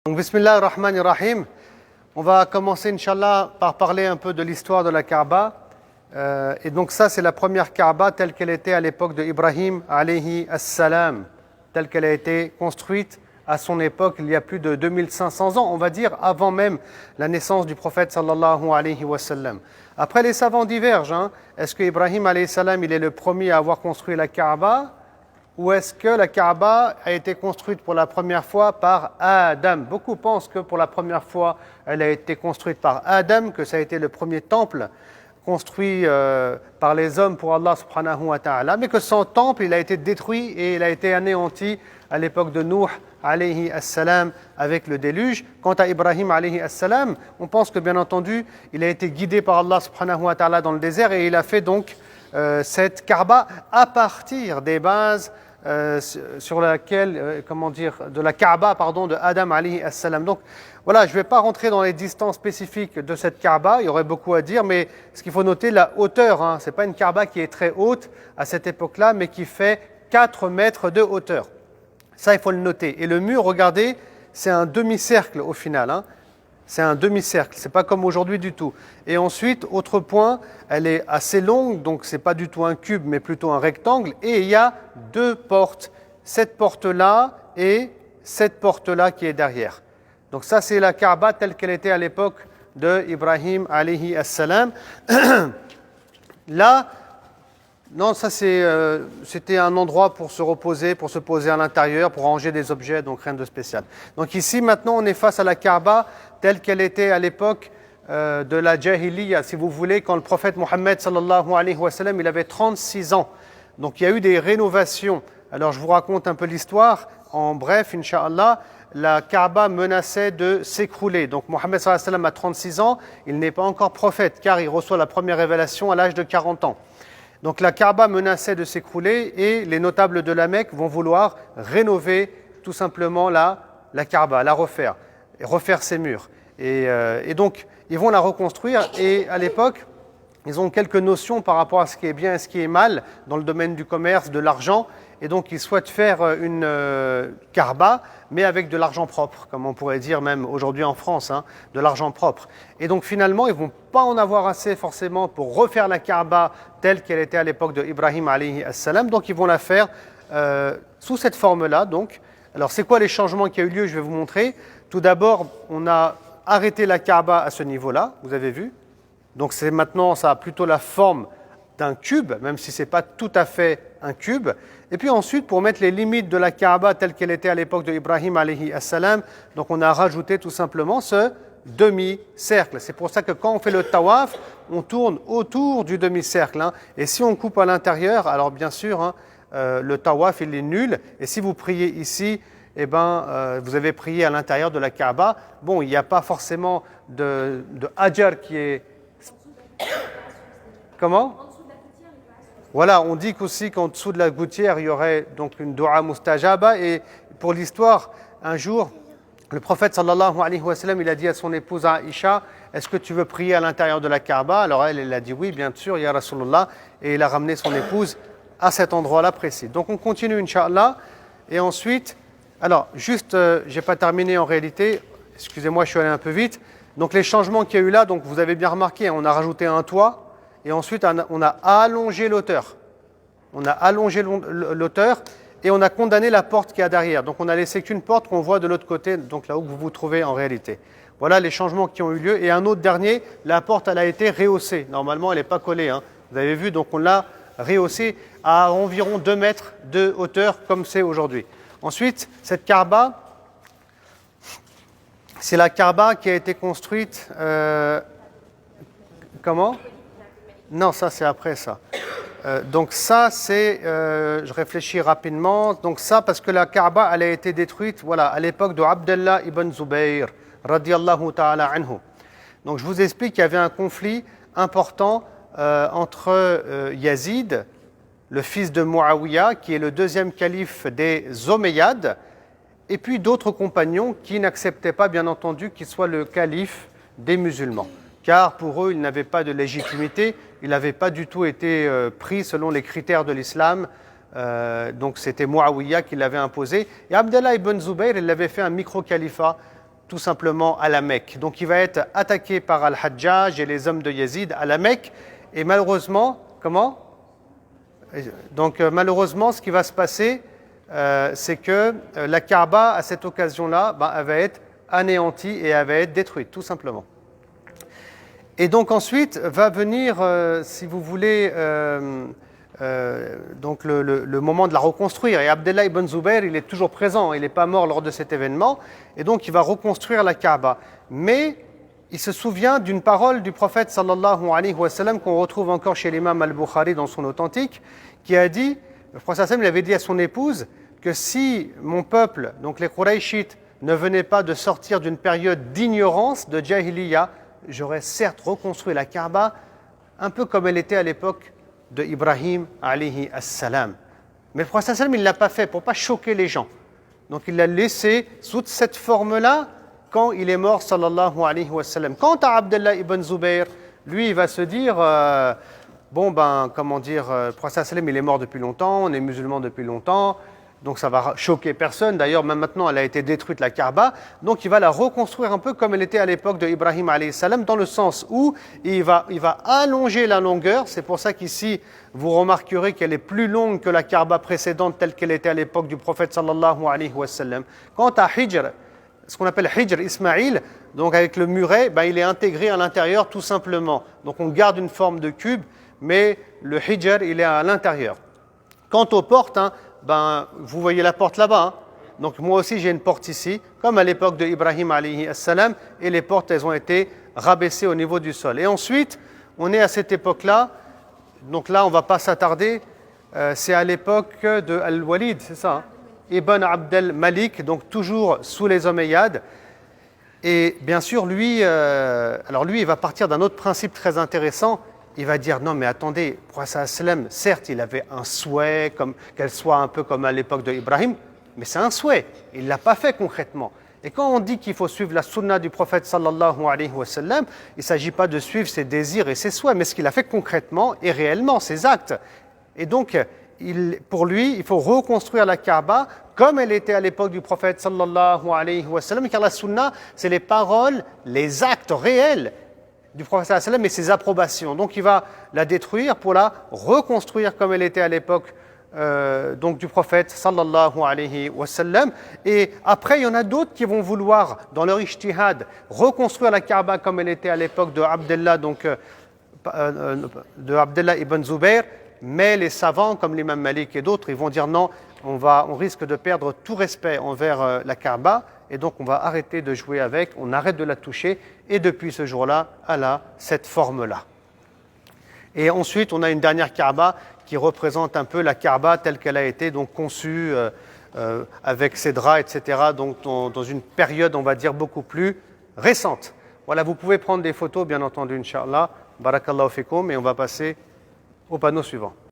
Donc, Bismillah ar-Rahman ar-Rahim. On va commencer, Inch'Allah, par parler un peu de l'histoire de la Kaaba. Et donc ça, c'est la première Kaaba telle qu'elle était à l'époque de Ibrahim, alayhi as-salam, telle qu'elle a été construite à son époque, il y a plus de 2500 ans, on va dire, avant même la naissance du prophète, sallallahu alayhi wa sallam. Après, les savants divergent. Est-ce que Ibrahim, alayhi salam, il est le premier à avoir construit la Kaaba? Ou est-ce que la Kaaba a été construite pour la première fois par Adam? Beaucoup pensent que pour la première fois, elle a été construite par Adam, que ça a été le premier temple construit par les hommes pour Allah subhanahu wa ta'ala, mais que son temple, il a été détruit et il a été anéanti à l'époque de Nuh alayhi as-salam avec le déluge. Quant à Ibrahim alayhi as-salam, on pense que bien entendu, il a été guidé par Allah subhanahu wa ta'ala dans le désert et il a fait donc cette Kaaba à partir des bases sur laquelle, de la Kaaba, de Adam alayhi as-salam. Donc voilà, je ne vais pas rentrer dans les distances spécifiques de cette Kaaba, il y aurait beaucoup à dire, mais ce qu'il faut noter, la hauteur, ce n'est pas une Kaaba qui est très haute à cette époque-là, mais qui fait 4 mètres de hauteur. Ça, il faut le noter. Et le mur, regardez, c'est un demi-cercle au final. C'est un demi-cercle, ce n'est pas comme aujourd'hui du tout. Et ensuite, autre point, elle est assez longue, donc ce n'est pas du tout un cube, mais plutôt un rectangle. Et il y a 2 portes, cette porte-là et cette porte-là qui est derrière. Donc ça, c'est la Kaaba telle qu'elle était à l'époque de Ibrahim alayhi as-salam. Là, non, ça c'était un endroit pour se reposer, pour se poser à l'intérieur, pour ranger des objets, donc rien de spécial. Donc ici, maintenant, on est face à la Kaaba telle qu'elle était à l'époque de la Jahiliya, si vous voulez, quand le prophète Mohammed sallallahu alayhi wa sallam, il avait 36 ans. Donc il y a eu des rénovations. Alors je vous raconte un peu l'histoire. En bref, Inch'Allah, la Kaaba menaçait de s'écrouler. Donc Mohammed sallallahu alayhi wa sallam a 36 ans, il n'est pas encore prophète, car il reçoit la première révélation à l'âge de 40 ans. Donc la Kaaba menaçait de s'écrouler et les notables de la Mecque vont vouloir rénover tout simplement la Kaaba, la refaire, et refaire ses murs. Et donc ils vont la reconstruire et à l'époque, ils ont quelques notions par rapport à ce qui est bien et ce qui est mal dans le domaine du commerce, de l'argent. Et donc ils souhaitent faire une Kaaba, mais avec de l'argent propre, comme on pourrait dire même aujourd'hui en France, de l'argent propre. Et donc finalement, ils ne vont pas en avoir assez forcément pour refaire la Kaaba telle qu'elle était à l'époque de Ibrahim alayhi as-salam. Donc ils vont la faire sous cette forme-là. Donc, alors c'est quoi les changements qui ont eu lieu? Je vais vous montrer. Tout d'abord, on a arrêté la Kaaba à ce niveau-là, vous avez vu. Donc c'est maintenant, ça a plutôt la forme d'un cube, même si ce n'est pas tout à fait un cube. Et puis ensuite, pour mettre les limites de la Kaaba telle qu'elle était à l'époque de Ibrahim alayhi as-salam, donc on a rajouté tout simplement ce demi-cercle. C'est pour ça que quand on fait le tawaf, on tourne autour du demi-cercle. Et si on coupe à l'intérieur, alors bien sûr, le tawaf il est nul. Et si vous priez ici, vous avez prié à l'intérieur de la Kaaba. Bon, il n'y a pas forcément de hajar qui est... Comment? Voilà, on dit qu'aussi qu'en dessous de la gouttière, il y aurait donc une dua mustajaba. Et pour l'histoire, un jour, le prophète sallallahu alayhi wa sallam, il a dit à son épouse Aïcha, est-ce que tu veux prier à l'intérieur de la Kaaba? Alors elle a dit oui, bien sûr, ya Rasulullah. Et il a ramené son épouse à cet endroit-là précis. Donc on continue, Inch'Allah. Et ensuite, alors juste, je n'ai pas terminé en réalité. Excusez-moi, je suis allé un peu vite. Donc les changements qu'il y a eu là, donc vous avez bien remarqué, on a rajouté un toit. Et ensuite, on a allongé l'auteur. On a allongé l'auteur et on a condamné la porte qui est derrière. Donc, on a laissé qu'une porte qu'on voit de l'autre côté, donc là où vous vous trouvez en réalité. Voilà les changements qui ont eu lieu. Et un autre dernier, la porte, elle a été rehaussée. Normalement, elle n'est pas collée. Vous avez vu, donc on l'a rehaussée à environ 2 mètres de hauteur, comme c'est aujourd'hui. Ensuite, cette Kaaba, c'est la Kaaba qui a été construite... comment ? Non, ça c'est après ça. Donc ça c'est, je réfléchis rapidement, donc ça parce que la Kaaba elle a été détruite à l'époque de Abdallah ibn Zubayr, radiyallahu ta'ala anhu. Donc je vous explique qu'il y avait un conflit important entre Yazid, le fils de Muawiyah, qui est le deuxième calife des Omeyyades, et puis d'autres compagnons qui n'acceptaient pas bien entendu qu'il soit le calife des musulmans. Car pour eux, il n'avait pas de légitimité, il n'avait pas du tout été pris selon les critères de l'islam. Donc c'était Muawiyah qui l'avait imposé. Et Abdallah ibn Zubayr, il avait fait un micro-califat tout simplement à la Mecque. Donc il va être attaqué par Al-Hajjaj et les hommes de Yazid à la Mecque. Et malheureusement, comment ? Donc malheureusement, ce qui va se passer, c'est que la Kaaba, à cette occasion-là, elle va être anéantie et elle va être détruite, tout simplement. Et donc ensuite va venir, si vous voulez, donc le moment de la reconstruire. Et Abdallah ibn Zubayr, il est toujours présent, il n'est pas mort lors de cet événement. Et donc il va reconstruire la Kaaba. Mais il se souvient d'une parole du prophète sallallahu alayhi wa sallam qu'on retrouve encore chez l'imam al-Bukhari dans son authentique, qui a dit, le prophète sallam, il avait dit à son épouse que si mon peuple, donc les Qurayshites, ne venaient pas de sortir d'une période d'ignorance, de jahiliya, j'aurais certes reconstruit la Kaaba un peu comme elle était à l'époque de Ibrahim alayhi as-salam. Mais le prophète sallam, il ne l'a pas fait pour ne pas choquer les gens. Donc il l'a laissé sous cette forme-là quand il est mort, sallallahu alayhi wa sallam. Quant à Abdallah ibn Zubayr, lui, il va se dire, le prophète sallam, il est mort depuis longtemps, on est musulman depuis longtemps, donc ça va choquer personne. D'ailleurs, même maintenant, elle a été détruite, la Kaaba. Donc il va la reconstruire un peu comme elle était à l'époque de Ibrahim alayhi salam, dans le sens où il va allonger la longueur. C'est pour ça qu'ici, vous remarquerez qu'elle est plus longue que la Kaaba précédente, telle qu'elle était à l'époque du prophète sallallahu alayhi wa sallam. Quant à Hijr, ce qu'on appelle Hijr Ismaïl, donc avec le muret, il est intégré à l'intérieur tout simplement. Donc on garde une forme de cube, mais le Hijr, il est à l'intérieur. Quant aux portes, vous voyez la porte là-bas. Donc moi aussi j'ai une porte ici, comme à l'époque de Ibrahim alayhi salam, et les portes, elles ont été rabaissées au niveau du sol. Et ensuite, on est à cette époque-là, donc là on ne va pas s'attarder, c'est à l'époque de Al-Walid, c'est ça, Ibn Abdel Malik, donc toujours sous les Omeyyades. Et bien sûr, lui, il va partir d'un autre principe très intéressant. Il va dire, non mais attendez, le prophète sallam, certes, il avait un souhait, qu'elle soit un peu comme à l'époque de Ibrahim, mais c'est un souhait, il ne l'a pas fait concrètement. Et quand on dit qu'il faut suivre la sunna du prophète sallallahu alayhi wa sallam, il ne s'agit pas de suivre ses désirs et ses souhaits, mais ce qu'il a fait concrètement et réellement, ses actes. Et donc, pour lui, il faut reconstruire la Kaaba comme elle était à l'époque du prophète sallallahu alayhi wa sallam, car la sunna, c'est les paroles, les actes réels du prophète sallallahu alayhi wa sallam et ses approbations. Donc il va la détruire pour la reconstruire comme elle était à l'époque donc du prophète sallallahu alayhi wa sallam. Et après, il y en a d'autres qui vont vouloir, dans leur ijtihad, reconstruire la Kaaba comme elle était à l'époque de Abdallah ibn Zubayr. Mais les savants, comme l'imam Malik et d'autres, ils vont dire non, on risque de perdre tout respect envers la Kaaba, et donc on va arrêter de jouer avec, on arrête de la toucher, et depuis ce jour-là, elle a cette forme-là. Et ensuite, on a une dernière Kaaba qui représente un peu la Kaaba telle qu'elle a été donc conçue avec ses draps, etc., donc dans une période, on va dire, beaucoup plus récente. Voilà, vous pouvez prendre des photos, bien entendu, Inch'Allah. Barakallahu fikum, et on va passer au panneau suivant.